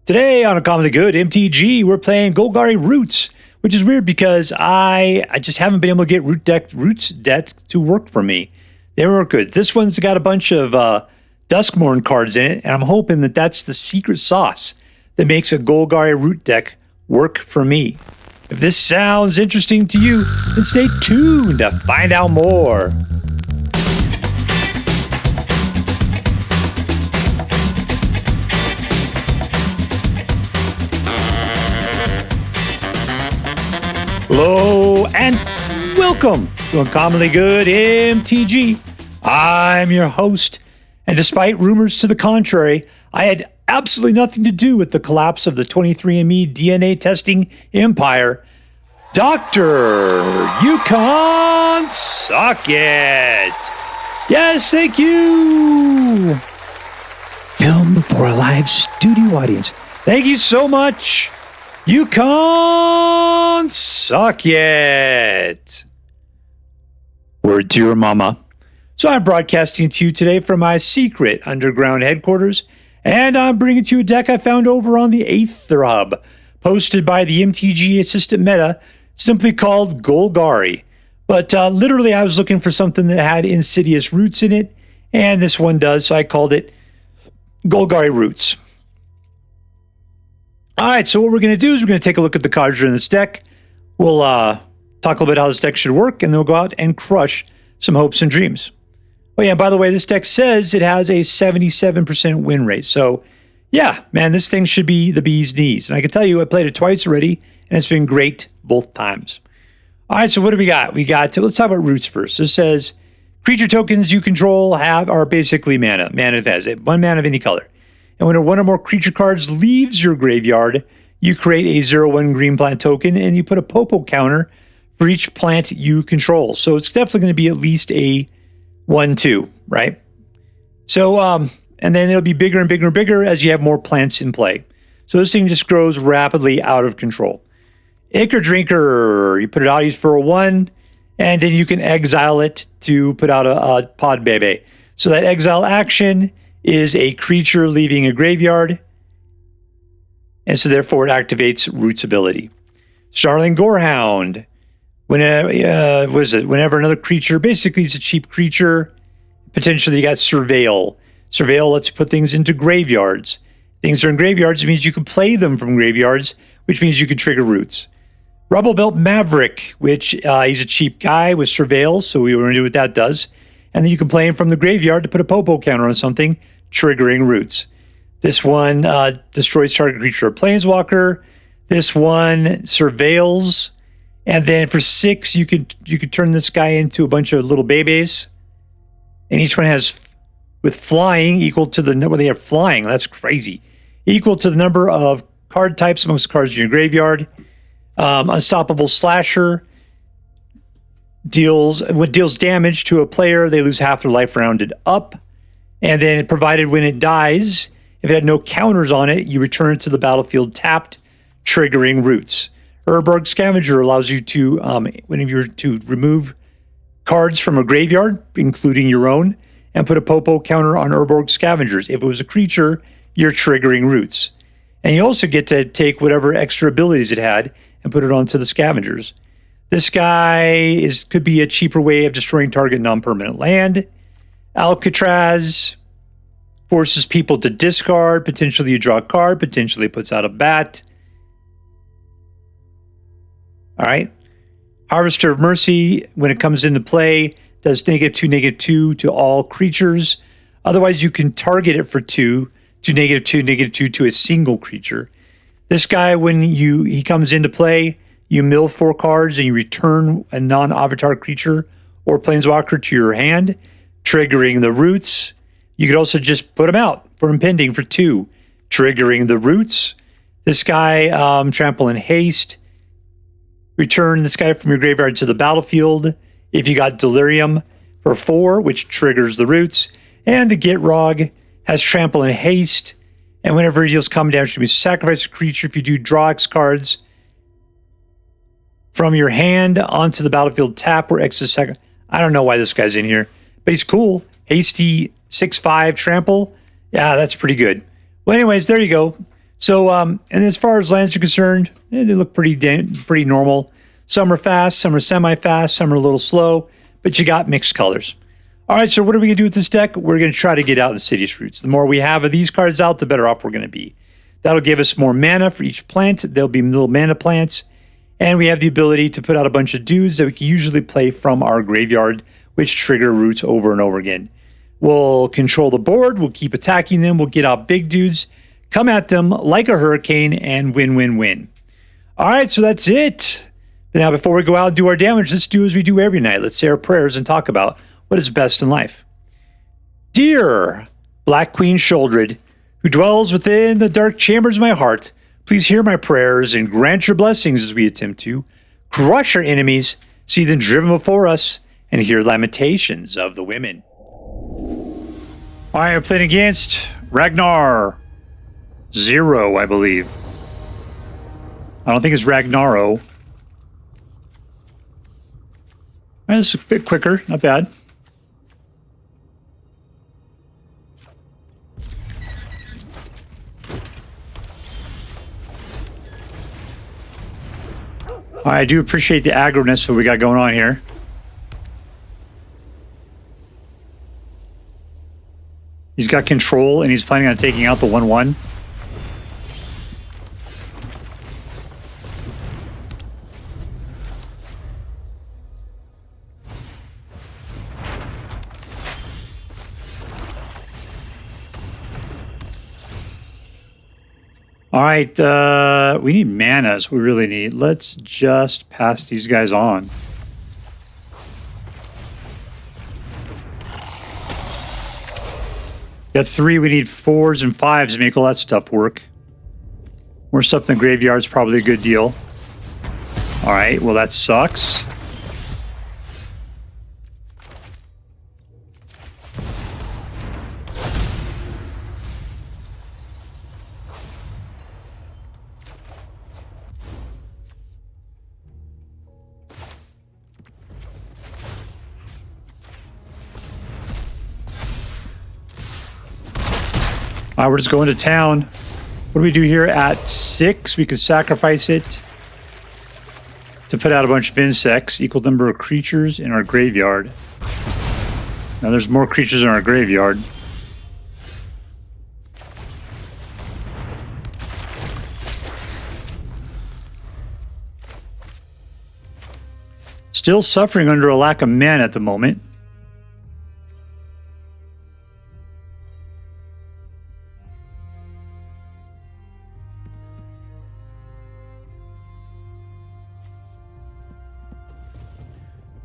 Today on A Commonly Good MTG, we're playing Golgari Roots, which is weird because I just haven't been able to get Roots deck to work for me. They weren't good. This one's got a bunch of Duskmourn cards in it, and I'm hoping that that's the secret sauce that makes a Golgari Root deck work for me. If this sounds interesting to you, then stay tuned to find out more. Hello and welcome to Uncommonly Good MTG. I'm your host, and despite rumors to the contrary, I had absolutely nothing to do with the collapse of the 23andMe DNA testing empire. Dr. You Can't Suck It. Yes, thank you. Film for a live studio audience. Thank you so much. You can't suck it. Word to your mama. So I'm broadcasting to you today from my secret underground headquarters, and I'm bringing to you a deck I found over on the Aether Hub, posted by the MTGA-Assistant-Meta, simply called Golgari. But literally I was looking for something that had Insidious Roots in it, and this one does, so I called it Golgari Roots. All right, so what we're going to do is we're going to take a look at the cards in this deck. We'll talk a little bit how this deck should work, and then we'll go out and crush some hopes and dreams. Oh yeah, by the way, this deck says it has a 77% win rate. So yeah, man, this thing should be the bee's knees. And I can tell you, I played it twice already, and it's been great both times. All right, so what do we got? Let's talk about Roots first. This says, creature tokens you control are basically mana. Mana that has it, 1 mana of any color. And when one or more creature cards leaves your graveyard, you create a 0/1 green plant token, and you put a popo counter for each plant you control. So it's definitely going to be at least a 1/2, right? So, and then it'll be bigger and bigger and bigger as you have more plants in play. So this thing just grows rapidly out of control. Ichor Drinker, you put it out, use for a 1, and then you can exile it to put out a pod bebe. So that exile action is a creature leaving a graveyard, and so therefore it activates Root's ability. Snarling Gorehound, whenever another creature, basically it's a cheap creature, potentially you got Surveil. Surveil lets you put things into graveyards. Things are in graveyards, it means you can play them from graveyards, which means you can trigger Roots. Rubblebelt Maverick, which he's a cheap guy with Surveil, so we want to do what that does. And then you can play him from the graveyard to put a popo counter on something, triggering Roots. This one destroys target creature or planeswalker. This one surveils. And then for 6, you could turn this guy into a bunch of little babies. And each one has, with flying, equal to the number, they have flying, that's crazy. Equal to the number of card types amongst cards in your graveyard. Unstoppable Slasher. Deals damage to a player, they lose half their life rounded up. And then provided when it dies, if it had no counters on it, you return it to the battlefield tapped, triggering Roots. Urborg Scavenger allows you to, whenever you're to remove cards from a graveyard, including your own, and put a popo counter on Urborg Scavengers. If it was a creature, you're triggering Roots. And you also get to take whatever extra abilities it had and put it onto the Scavengers. This guy could be a cheaper way of destroying target non-permanent land. Alcatraz forces people to discard. Potentially you draw a card. Potentially puts out a bat. All right. Harvester of Mercy, when it comes into play, does -2/-2 to all creatures. Otherwise, you can target it for 2 to -2/-2 to a single creature. This guy, when he comes into play, you mill 4 cards and you return a non-avatar creature or planeswalker to your hand, triggering the Roots. You could also just put him out for impending for 2, triggering the Roots. This guy, Trample and Haste. Return this guy from your graveyard to the battlefield. If you got Delirium for 4, which triggers the Roots. And the Gitrog has Trample and Haste. And whenever it deals common damage, you sacrifice a creature. If you do, draw X cards from your hand onto the battlefield tap or X a second. I don't know why this guy's in here, but he's cool. Hasty 6/5 trample. Yeah, that's pretty good. Well, anyways, there you go. So, and as far as lands are concerned, they look pretty normal. Some are fast, some are semi-fast, some are a little slow, but you got mixed colors. All right, so what are we going to do with this deck? We're going to try to get out Insidious Roots. The more we have of these cards out, the better off we're going to be. That'll give us more mana for each plant. There'll be little mana plants. And we have the ability to put out a bunch of dudes that we can usually play from our graveyard, which trigger roots over and over again. We'll control the board. We'll keep attacking them. We'll get out big dudes, come at them like a hurricane, and win, win, win. All right, so that's it. Now, before we go out and do our damage, let's do as we do every night. Let's say our prayers and talk about what is best in life. Dear Black Queen Sheoldred, who dwells within the dark chambers of my heart, please hear my prayers and grant your blessings as we attempt to crush our enemies, see them driven before us, and hear lamentations of the women. I am playing against Ragnar 0, I believe. I don't think it's Ragnaro. All right, this is a bit quicker, not bad. I do appreciate the aggroness that we got going on here. He's got control, and he's planning on taking out the 1/1. All right, we need manas. We really need. Let's just pass these guys on. Got 3. We need 4s and 5s to make all that stuff work. More stuff in the graveyard is probably a good deal. All right, well, that sucks. All right, we're just going to town. What do we do here at 6? We can sacrifice it to put out a bunch of insects, equal number of creatures in our graveyard. Now there's more creatures in our graveyard. Still suffering under a lack of mana at the moment.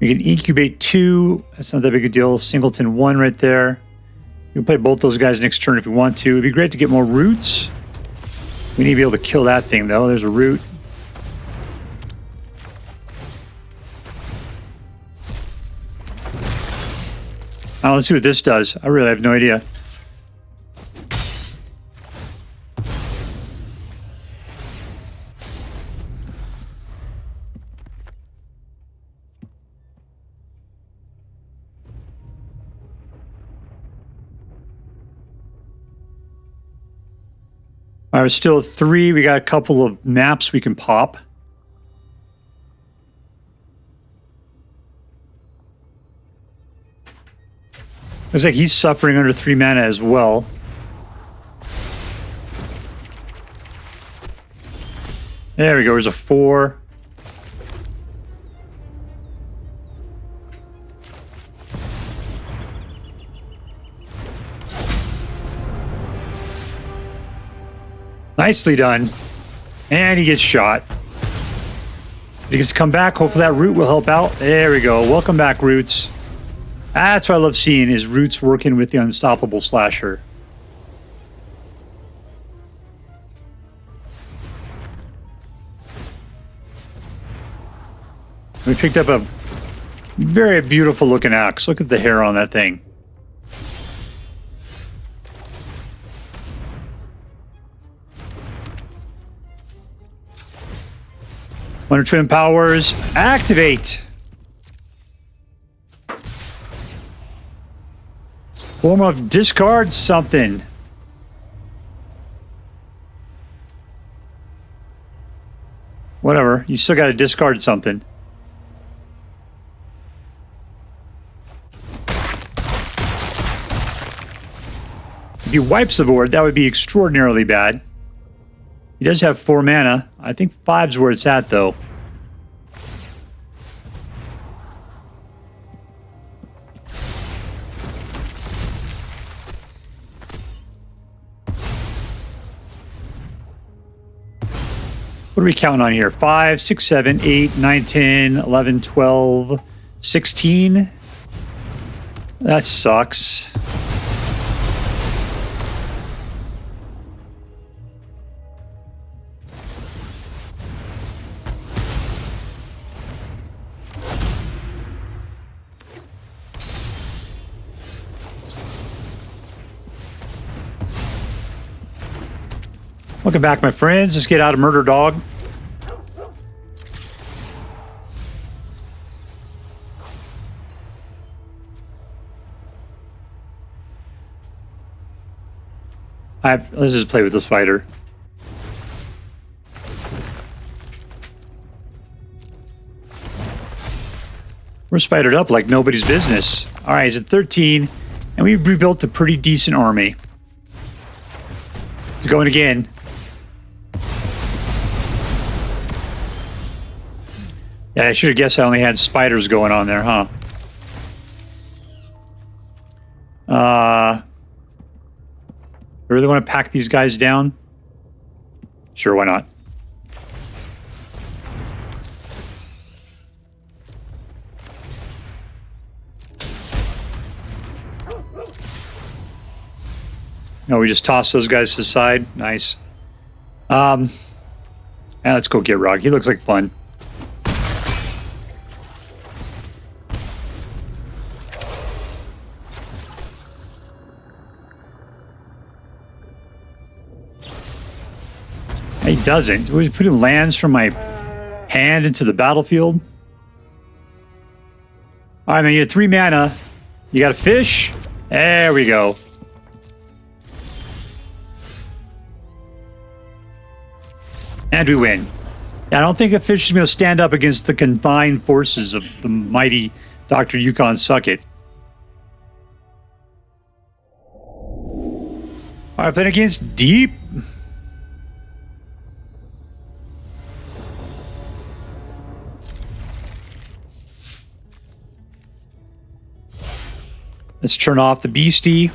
We can incubate 2. That's not that big a deal. Singleton 1 right there. We can play both those guys next turn if we want to. It'd be great to get more roots. We need to be able to kill that thing, though. There's a root. Now, let's see what this does. I really have no idea. All right, we're still at 3. We got a couple of maps we can pop. Looks like he's suffering under 3 mana as well. There we go. There's a 4. Nicely done. And he gets shot. He gets to come back. Hopefully that root will help out. There we go. Welcome back, Roots. That's what I love seeing, is Roots working with the unstoppable slasher. We picked up a very beautiful looking axe. Look at the hair on that thing. Wonder Twin Powers, activate! Form of discard something. Whatever. You still got to discard something. If he wipes the board, that would be extraordinarily bad. He does have 4 mana. I think 5's where it's at, though. What are we counting on here? 5, 6, 7, 8, 9, 10, 11, 12, 16. That sucks. Welcome back, my friends. Let's get out of Murder Dog. Let's just play with this fighter. We're spidered up like nobody's business. All right, he's at 13, and we've rebuilt a pretty decent army. He's going again. Yeah, I should have guessed I only had spiders going on there, huh? I really want to pack these guys down? Sure, why not? No, we just toss those guys to the side. Nice. Yeah, let's go get Gitrog. He looks like fun. He doesn't. Was he putting lands from my hand into the battlefield? All right, man, you had 3 mana. You got a fish? There we go. And we win. Yeah, I don't think the fish is going to stand up against the confined forces of the mighty Dr. Yukon Suckett. All right, playing against Deep. Let's turn off the beastie.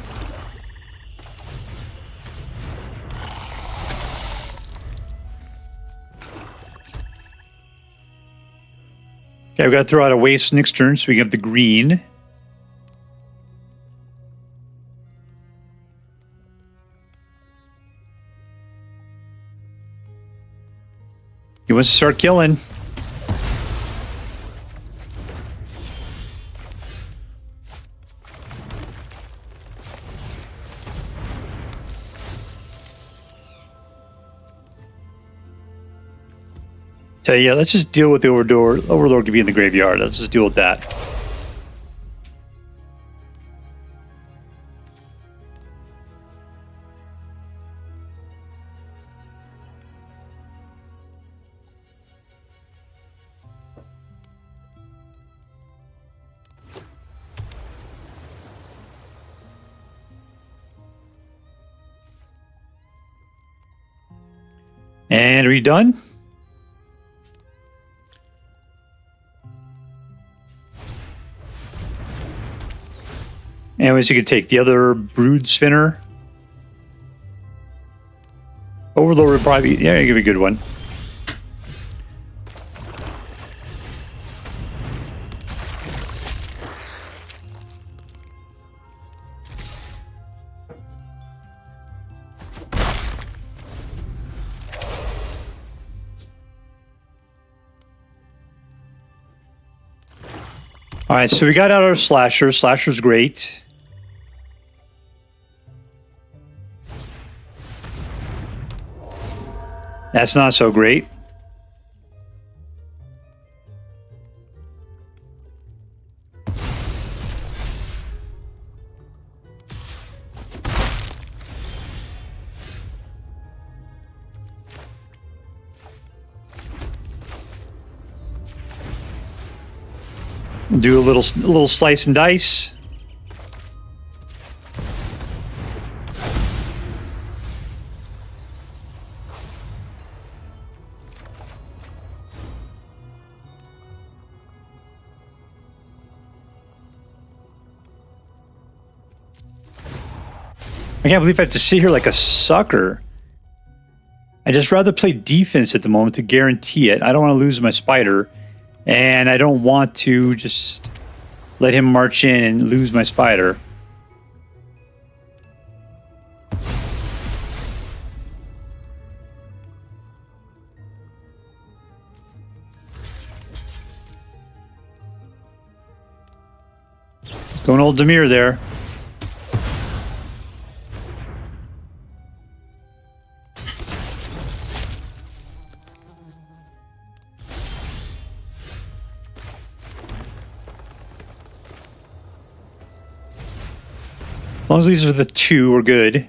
Okay, we've got to throw out a waste next turn so we get the green. He wants to start killing. So yeah, let's just deal with the Overlord. Overlord could be in the graveyard. Let's just deal with that. And are we done? Anyways, you could take the other Broodspinner. Overlord would probably be, yeah, give me a good one. All right, so we got out our Slasher. Slasher's great. That's not so great. Do a little slice and dice. I can't believe I have to sit here like a sucker. I'd just rather play defense at the moment to guarantee it. I don't want to lose my spider. And I don't want to just let him march in and lose my spider. Going old Dimir there. As long as these are the two, we're good.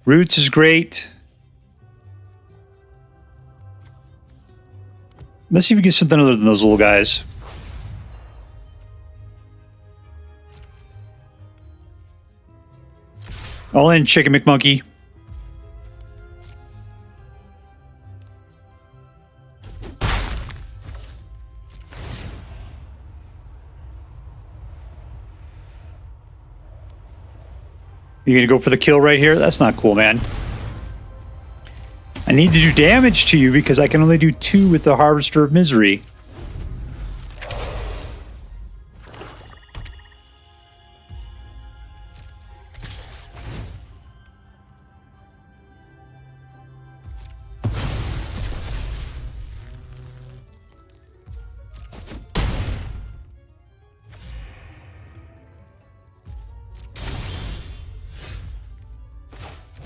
Roots is great. Let's see if we get something other than those little guys. All in, Chicken McMonkey. You're gonna go for the kill right here? That's not cool, man. I need to do damage to you because I can only do 2 with the Harvester of Misery.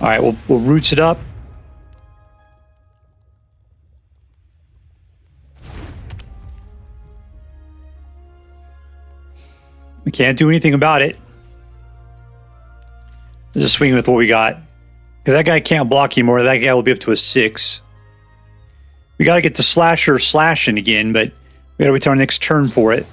All right, we'll roots it up. We can't do anything about it. Let's just swing with what we got. Because that guy can't block anymore. That guy will be up to a 6. We got to get the slasher slashing again, but we got to wait till our next turn for it.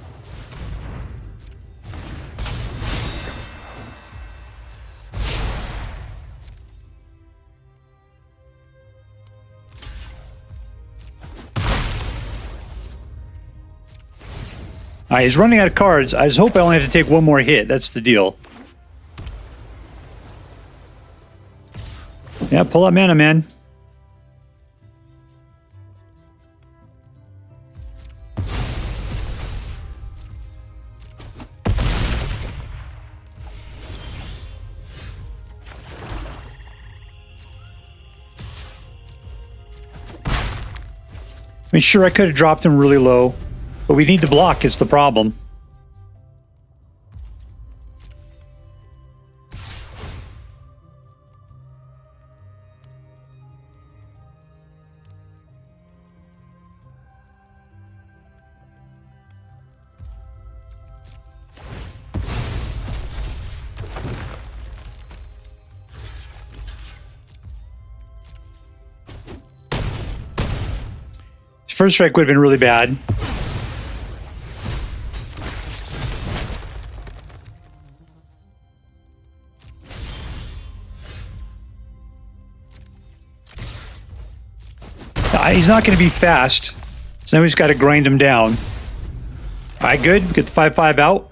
All right, he's running out of cards. I just hope I only have to take one more hit. That's the deal. Yeah, pull up mana, man. I mean, sure, I could have dropped him really low. But we need to block, is the problem. First strike would have been really bad. He's not going to be fast, so now we just got to grind him down. All right, good. Get the 5/5 out.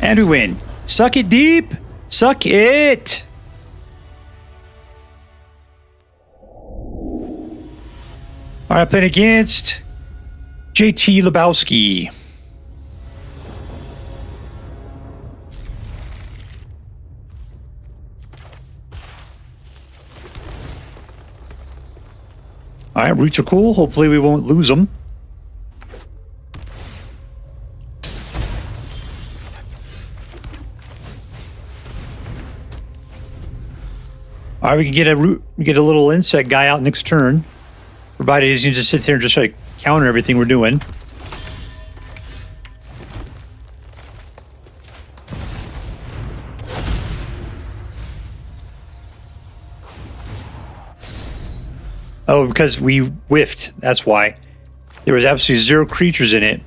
And we win. Suck it deep. Suck it. All right, playing against JTLebowski. All right, roots are cool. Hopefully we won't lose them. All right, we can get a little insect guy out next turn, provided he's going to just sit there and just try to counter everything we're doing. Oh, because we whiffed. That's why. There was absolutely 0 creatures in it.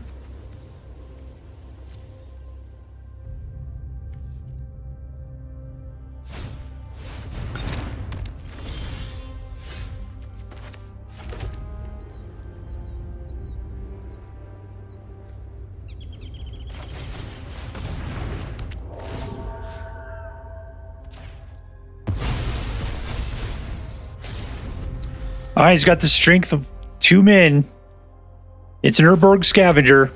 All right, he's got the strength of 2 men. It's an Urborg Scavenger.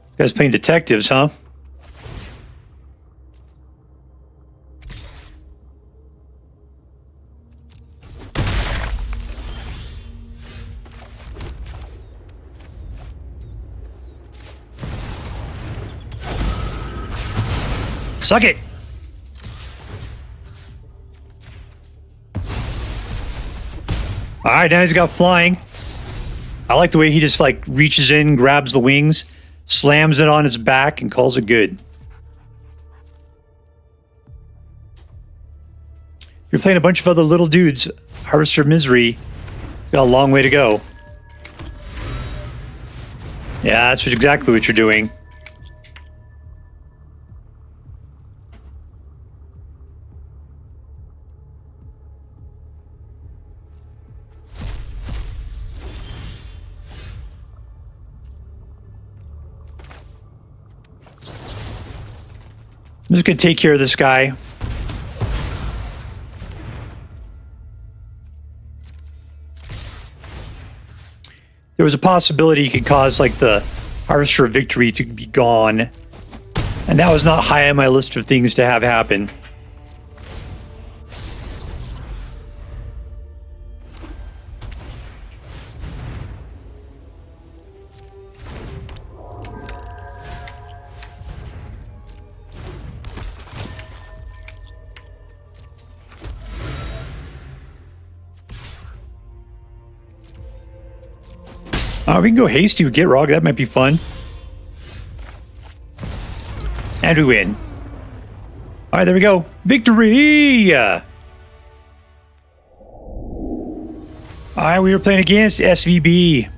This guy's playing detectives, huh? Suck it! Alright, now he's got flying. I like the way he just like reaches in, grabs the wings, slams it on his back, and calls it good. If you're playing a bunch of other little dudes, Harvester of Misery, got a long way to go. Yeah, that's exactly what you're doing. I'm just going to take care of this guy. There was a possibility he could cause like the Harvester of Victory to be gone. And that was not high on my list of things to have happen. We can go hasty with Gitrog. That might be fun. And we win. All right, there we go. Victory! All right, we were playing against SVB.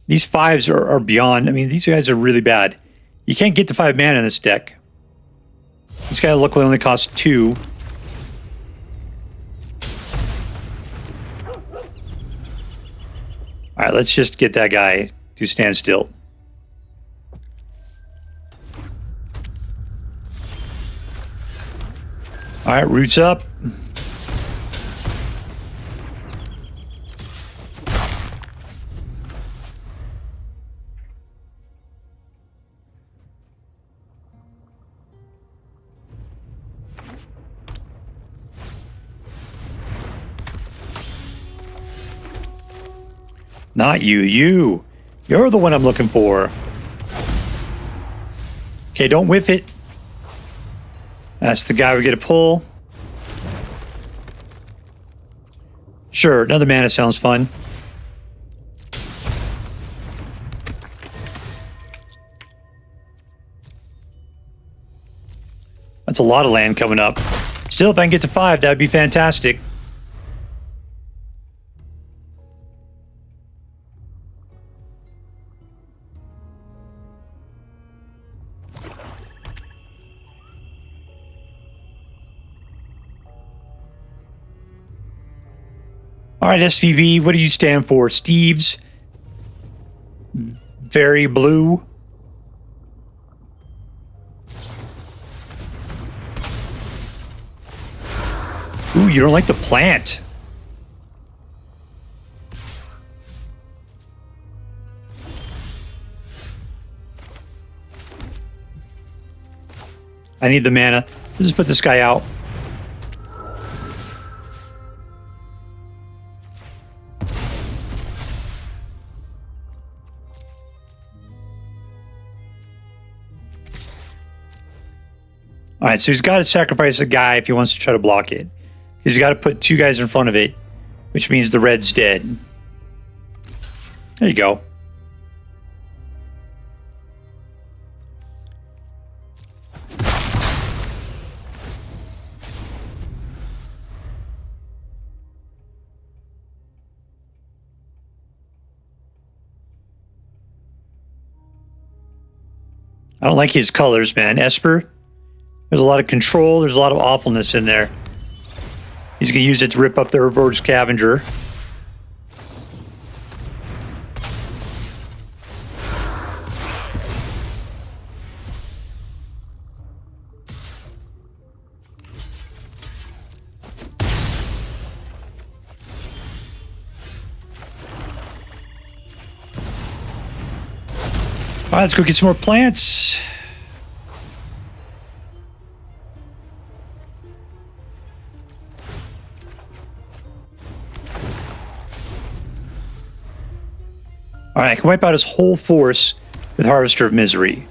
These 5s are beyond. I mean, these guys are really bad. You can't get to 5 mana in this deck. This guy luckily only costs 2. Alright, let's just get that guy to stand still. Alright, roots up. Not you, you. You're the one I'm looking for. Okay, don't whiff it. That's the guy we get a pull. Sure, another mana sounds fun. That's a lot of land coming up. Still, if I can get to 5, that'd be fantastic. All right, SVB, what do you stand for? Steve's? Very blue? Ooh, you don't like the plant. I need the mana. Let's just put this guy out. All right, so he's got to sacrifice a guy if he wants to try to block it. He's got to put 2 guys in front of it, which means the red's dead. There you go. I don't like his colors, man. Esper, there's a lot of control. There's a lot of awfulness in there. He's going to use it to rip up the Urborg Scavenger. All right, let's go get some more plants. All right, I can wipe out his whole force with Harvester of Misery.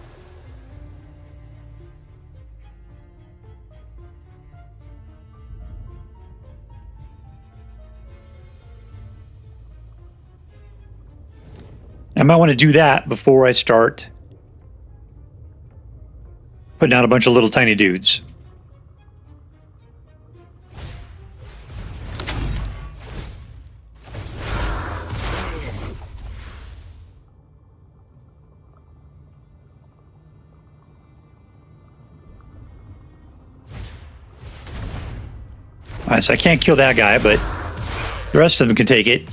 I might want to do that before I start putting out a bunch of little tiny dudes. All right, so I can't kill that guy, but the rest of them can take it.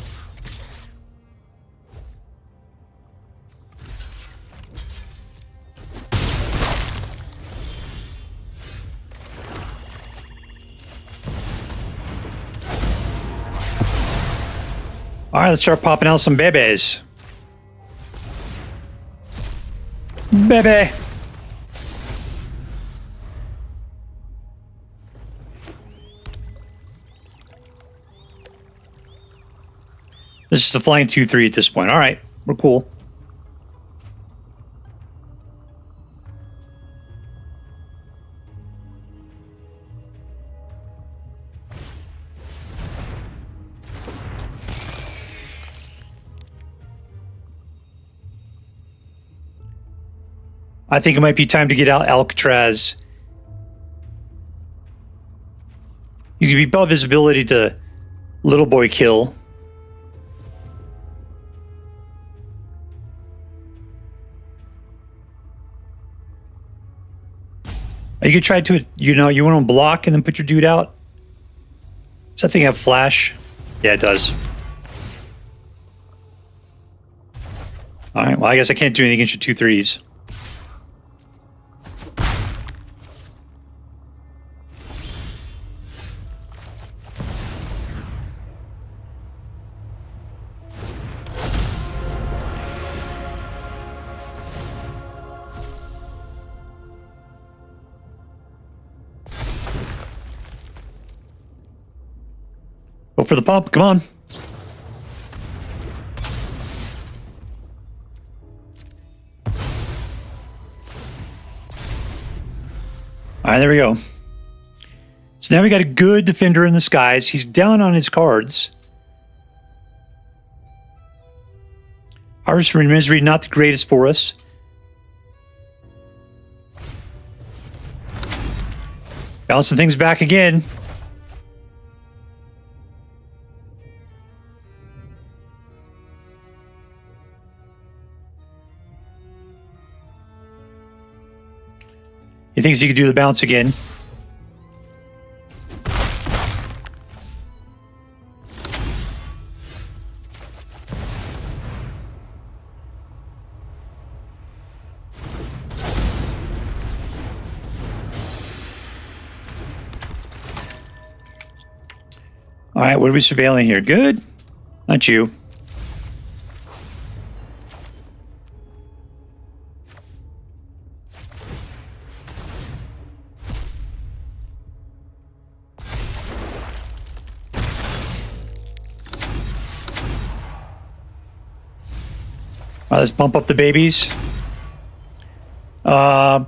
All right, let's start popping out some bebes. Bebe. This is a flying 2/3 at this point. All right, we're cool. I think it might be time to get out Alcatraz. You can be above his ability to little boy kill. You could try to, you want to block and then put your dude out. Does that thing have flash? Yeah, it does. All right, well, I guess I can't do anything against your 2/3s. Go for the pump, come on. All right, there we go. So now we got a good defender in the skies. He's down on his cards. Harvester of Misery, not the greatest for us. Bouncing things back again. He thinks he could do the bounce again. All right, what are we surveilling here? Good? Not you. Let's bump up the babies. Yeah,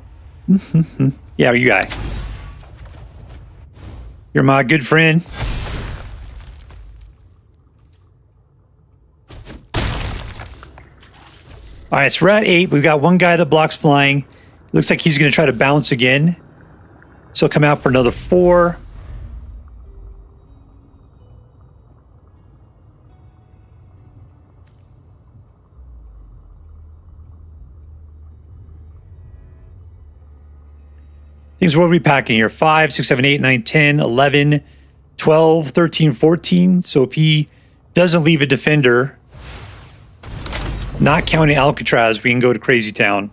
you guy. You're my good friend. All right, so we're at 8. We've got one guy that blocks flying. Looks like he's going to try to bounce again. So he'll come out for another 4. Things what are we packing here? 5, 6, 7, 8, 9, 10, 11, 12, 13, 14. So if he doesn't leave a defender, not counting Alcatraz, we can go to Crazy Town.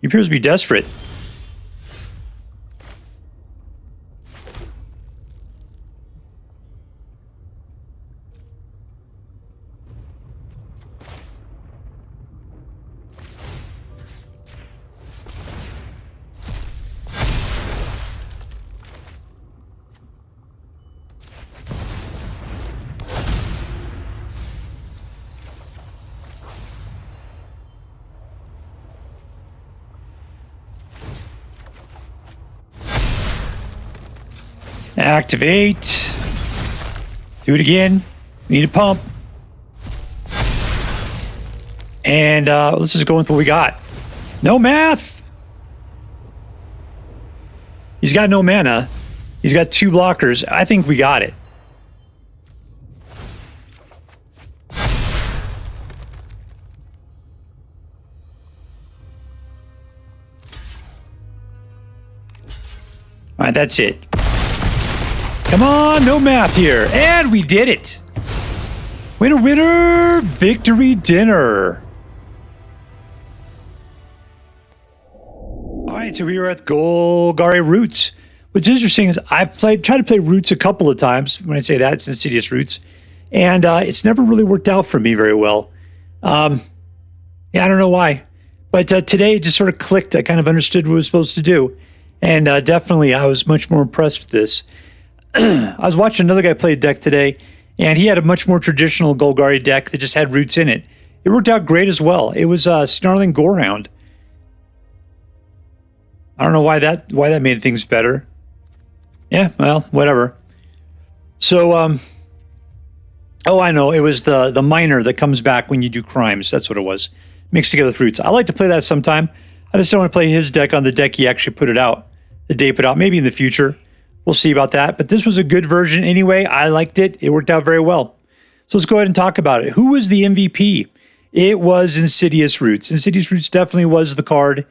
He appears to be desperate. Activate. Do it again. Need a pump. And let's just go with what we got. No math. He's got no mana. He's got 2 blockers. I think we got it. All right, that's it. Come on, no math here. And we did it. Winner, winner, victory dinner. All right, so we were at Golgari Roots. What's interesting is I've tried to play Roots a couple of times. When I say that, it's Insidious Roots. And it's never really worked out for me very well. Yeah, I don't know why. But today it just sort of clicked. I kind of understood what I was supposed to do. And definitely I was much more impressed with this. I was watching another guy play a deck today, and he had a much more traditional Golgari deck that just had Roots in it. It worked out great as well. It was Snarling Gorehound. I don't know why that made things better. Yeah, well, whatever. So, oh, I know. It was the miner that comes back when you do crimes. That's what it was. Mixed together with Roots. I like to play that sometime. I just don't want to play his deck on the deck he actually put it out. The day put out. Maybe in the future. We'll see about that. But this was a good version anyway. I liked it. It worked out very well. So let's go ahead and talk about it. Who was the MVP? It was Insidious Roots. Insidious Roots definitely was the card,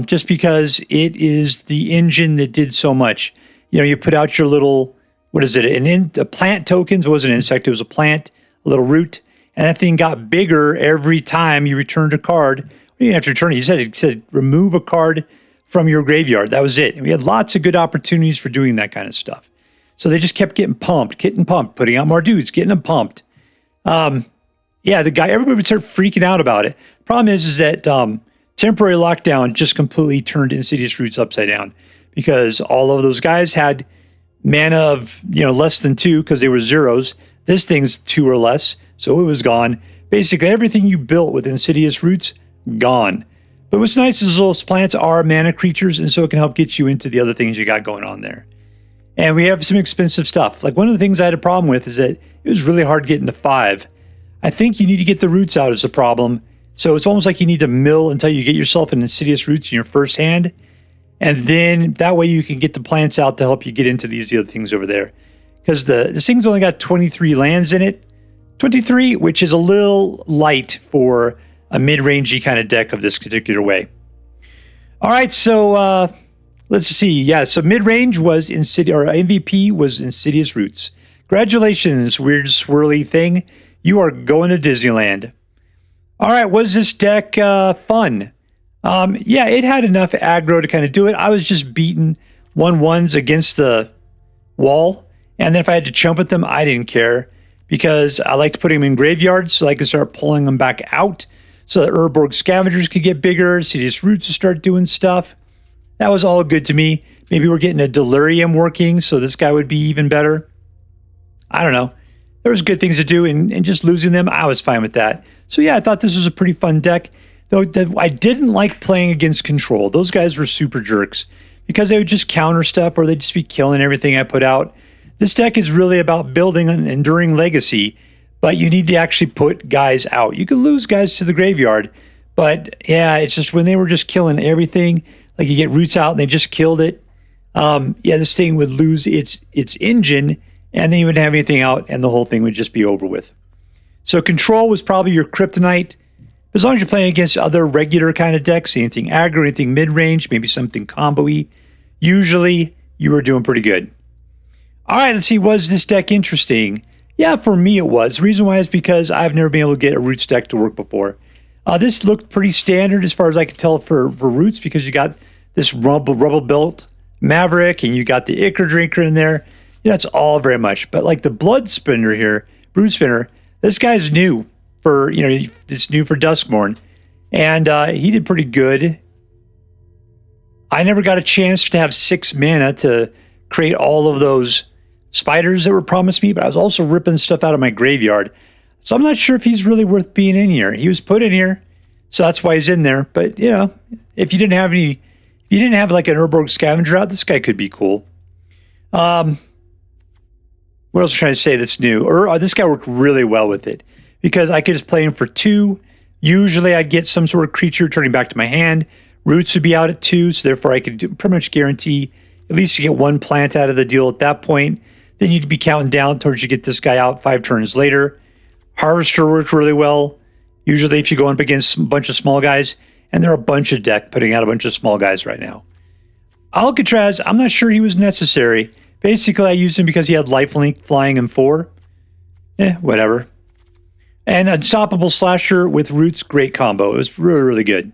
just because it is the engine that did so much. You know, you put out your little, what is it? The plant tokens. It wasn't an insect. It was a plant, a little root. And that thing got bigger every time you returned a card. You didn't have to return it. It said remove a card from your graveyard. That was it. And we had lots of good opportunities for doing that kind of stuff. So they just kept getting pumped, putting out more dudes, getting them pumped. Yeah, everybody would start freaking out about it. Problem is that temporary lockdown just completely turned Insidious Roots upside down because all of those guys had mana of, less than 2 because they were zeros. This thing's 2 or less, so it was gone. Basically, everything you built with Insidious Roots, gone. But what's nice is those plants are mana creatures, and so it can help get you into the other things you got going on there. And we have some expensive stuff. Like one of the things I had a problem with is that it was really hard getting to 5. I think you need to get the roots out as a problem. So it's almost like you need to mill until you get yourself an Insidious Roots in your first hand. And then that way you can get the plants out to help you get into the other things over there. Because this thing's only got 23 lands in it. 23, which is a little light for a mid-rangey kind of deck of this particular way. All right, so let's see. Yeah, so mid-range was MVP was Insidious Roots. Congratulations, weird swirly thing. You are going to Disneyland. All right, was this deck fun? Yeah, it had enough aggro to kind of do it. I was just beating 1/1s against the wall, and then if I had to chump at them, I didn't care because I like to put them in graveyards so I can start pulling them back out. So the Urborg Scavengers could get bigger, Insidious Roots to start doing stuff. That was all good to me. Maybe we're getting a Delirium working, so this guy would be even better. I don't know. There was good things to do, and just losing them, I was fine with that. So yeah, I thought this was a pretty fun deck. Though I didn't like playing against control. Those guys were super jerks because they would just counter stuff or they'd just be killing everything I put out. This deck is really about building an enduring legacy, but you need to actually put guys out. You could lose guys to the graveyard, but yeah, it's just when they were just killing everything, like you get roots out and they just killed it. This thing would lose its engine and then you wouldn't have anything out and the whole thing would just be over with. So control was probably your kryptonite. As long as you're playing against other regular kind of decks, anything aggro, anything mid-range, maybe something combo-y, usually you were doing pretty good. All right, let's see, was this deck interesting? Yeah, for me it was. The reason why is because I've never been able to get a Roots deck to work before. This looked pretty standard as far as I could tell for Roots because you got this Rubblebelt Maverick and you got the Ichor Drinker in there. That's all very much. But like the Bloodspinner here, Broodspinner, this guy's new. It's new for Duskmourn, and he did pretty good. I never got a chance to have 6 mana to create all of those spiders that were promised me, but I was also ripping stuff out of my graveyard. So I'm not sure if he's really worth being in here. He was put in here, so that's why he's in there. But, if you didn't have like an Urborg Scavenger out, this guy could be cool. What else am I trying to say that's new? This guy worked really well with it. Because I could just play him for 2. Usually I'd get some sort of creature turning back to my hand. Roots would be out at 2, so therefore I could pretty much guarantee at least you get 1 plant out of the deal at that point. Then you'd be counting down towards you get this guy out 5 turns later. Harvester worked really well. Usually if you go up against a bunch of small guys, and there are a bunch of deck putting out a bunch of small guys right now. Alcatraz, I'm not sure he was necessary. Basically I used him because he had lifelink flying in 4. Whatever. And Unstoppable Slasher with Roots, great combo. It was really, really good.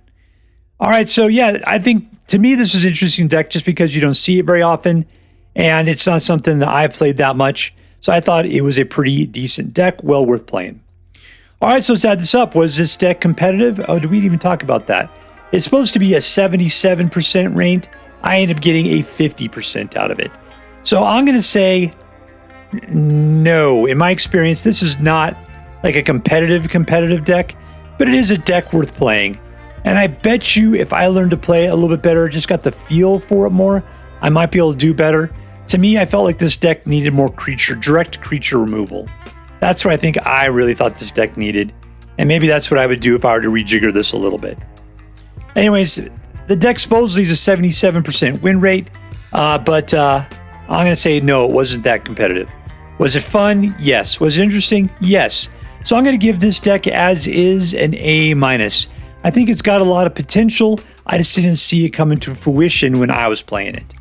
All right, so yeah, I think to me this is an interesting deck just because you don't see it very often, and it's not something that I played that much. So I thought it was a pretty decent deck, well worth playing. All right, so let's add this up. Was this deck competitive? Oh, did we even talk about that? It's supposed to be a 77% ranked. I ended up getting a 50% out of it. So I'm going to say no. In my experience, this is not like a competitive deck, but it is a deck worth playing. And I bet you if I learned to play it a little bit better, just got the feel for it more, I might be able to do better. To me, I felt like this deck needed more direct creature removal. That's what I think I really thought this deck needed. And maybe that's what I would do if I were to rejigger this a little bit. Anyways, the deck supposedly is a 77% win rate, but I'm going to say no, it wasn't that competitive. Was it fun? Yes. Was it interesting? Yes. So I'm going to give this deck as is an A-. I think it's got a lot of potential. I just didn't see it coming to fruition when I was playing it.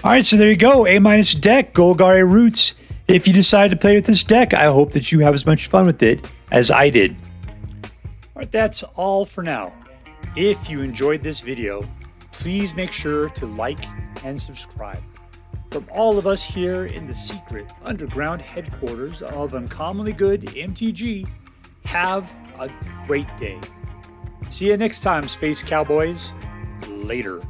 All right, so there you go. A- deck, Golgari Roots. If you decide to play with this deck, I hope that you have as much fun with it as I did. All right, that's all for now. If you enjoyed this video, please make sure to like and subscribe. From all of us here in the secret underground headquarters of Uncommonly Good MTG, have a great day. See you next time, Space Cowboys. Later.